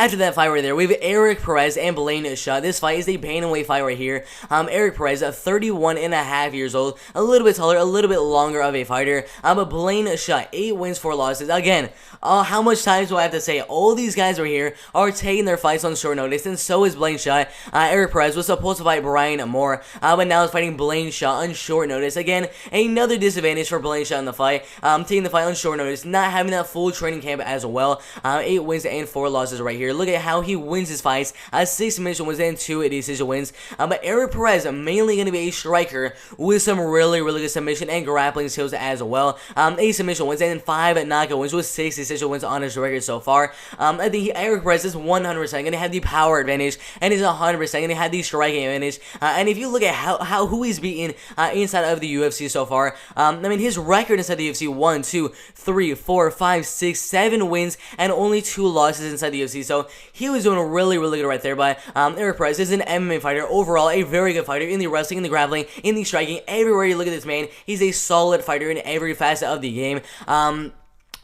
after that fight right there, we have Erik Perez and Blaine Shutt. This fight is a bantamweight fight right here. Erik Perez, 31 and a half years old, a little bit taller, a little bit longer of a fighter. But Blaine Shutt, 8 wins, 4 losses. Again, how much times do I have to say? All these guys right here are taking their fights on short notice, and so is Blaine Shutt. Erik Perez was supposed to fight Brian Moore, but now is fighting Blaine Shutt on short notice. Again, another disadvantage for Blaine Shutt in the fight. Taking the fight on short notice, not having that full training camp as well. 8 wins and 4 losses right here. Look at how he wins his fights. 6 submission wins and 2 decision wins. But Erik Perez mainly going to be a striker with some really good submission and grappling skills as well. 8 submission wins and 5 knockout wins with 6 decision wins on his record so far. I think Erik Perez is 100% going to have the power advantage and is 100% going to have the striking advantage. And if you look at who he's beaten inside of the UFC so far, I mean, his record inside the UFC: 1, 2, 3, 4, 5, 6, 7 wins and only 2 losses inside the UFC. So he was doing really good right there. But Erik Perez is an MMA fighter overall, a very good fighter in the wrestling, in the grappling, in the striking. Everywhere you look at this man, he's a solid fighter in every facet of the game.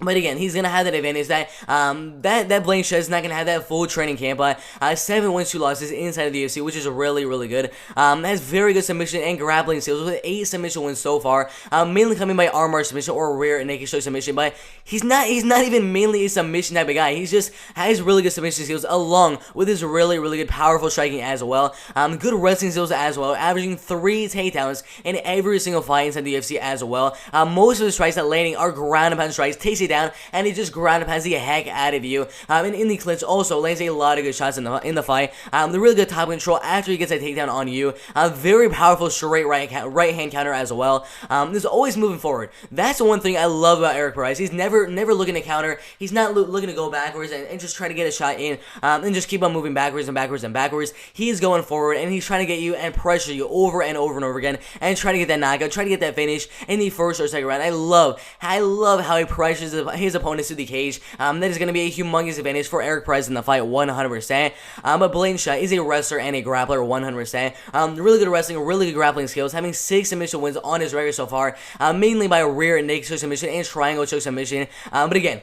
But again, he's going to have that advantage that that Blaine Shutt is not going to have that full training camp. But 7 wins, 2 losses inside of the UFC, which is really good. Has very good submission and grappling skills with 8 submission wins so far. Mainly coming by armbar submission or rear naked choke submission. But he's not even mainly a submission type of guy. He's just has really good submission skills along with his really good powerful striking as well. Good wrestling skills as well, averaging 3 takedowns in every single fight inside the UFC as well. Most of the strikes that landing are ground and pound strikes, takes it down, and he just ground and pounds the heck out of you. And in the clinch also lands a lot of good shots in the fight. The really good top control after he gets a takedown on you. Very powerful straight right hand counter as well. He's always moving forward. That's the one thing I love about Erik Perez. He's never looking to counter. He's not looking to go backwards and just try to get a shot in and just keep on moving backwards and backwards. He is going forward and he's trying to get you and pressure you over and over again and try to get that knockout, try to get that finish in the first or second round. I love how he pressures his opponents to the cage. That is going to be a humongous advantage for Erik Perez in the fight, 100%. But Blaine Shutt is a wrestler and a grappler, 100%. Really good wrestling, really good grappling skills, having 6 submission wins on his record so far, mainly by rear and naked choke submission and triangle choke submission. But again,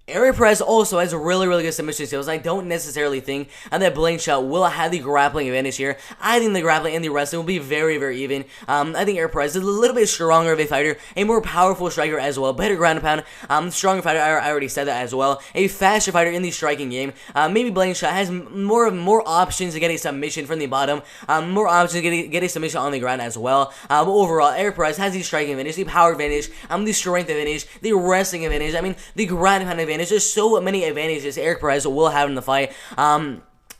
Erik Perez also has really good submission skills. I don't necessarily think that Blaine Shutt will have the grappling advantage here. I think the grappling and the wrestling will be very even. I think Erik Perez is a little bit stronger of a fighter, a more powerful striker as well, better ground and pound, stronger fighter, I already said that as well, a faster fighter in the striking game. Maybe Blaine Shutt has more options to get a submission from the bottom, more options to get a submission on the ground as well. But overall, Erik Perez has the striking advantage, the power advantage, the strength advantage, the wrestling advantage, I mean, the ground and pound advantage. There's so many advantages Erik Perez will have in the fight.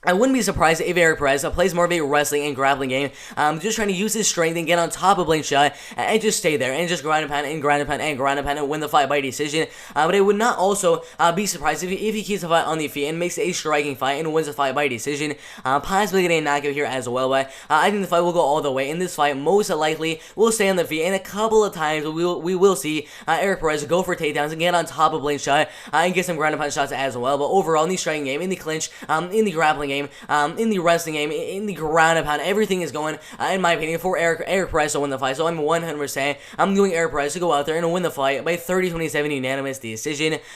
I wouldn't be surprised if Erik Perez plays more of a wrestling and grappling game, just trying to use his strength and get on top of Blaine Shutt and just stay there and just grind and pound and win the fight by decision. But I would not also be surprised if he keeps the fight on the feet and makes a striking fight and wins the fight by decision, possibly getting a knockout here as well. But I think the fight will go all the way. In this fight, most likely will stay on the feet, and a couple of times we will see Erik Perez go for takedowns and get on top of Blaine Shutt and get some ground and pound shots as well. But overall, in the striking game, in the clinch, in the grappling game, in the wrestling game, in the ground and pound, everything is going, in my opinion, for Erik Perez to win the fight. So I'm 100%, I'm going Erik Perez to go out there and win the fight by 30-27 unanimous decision.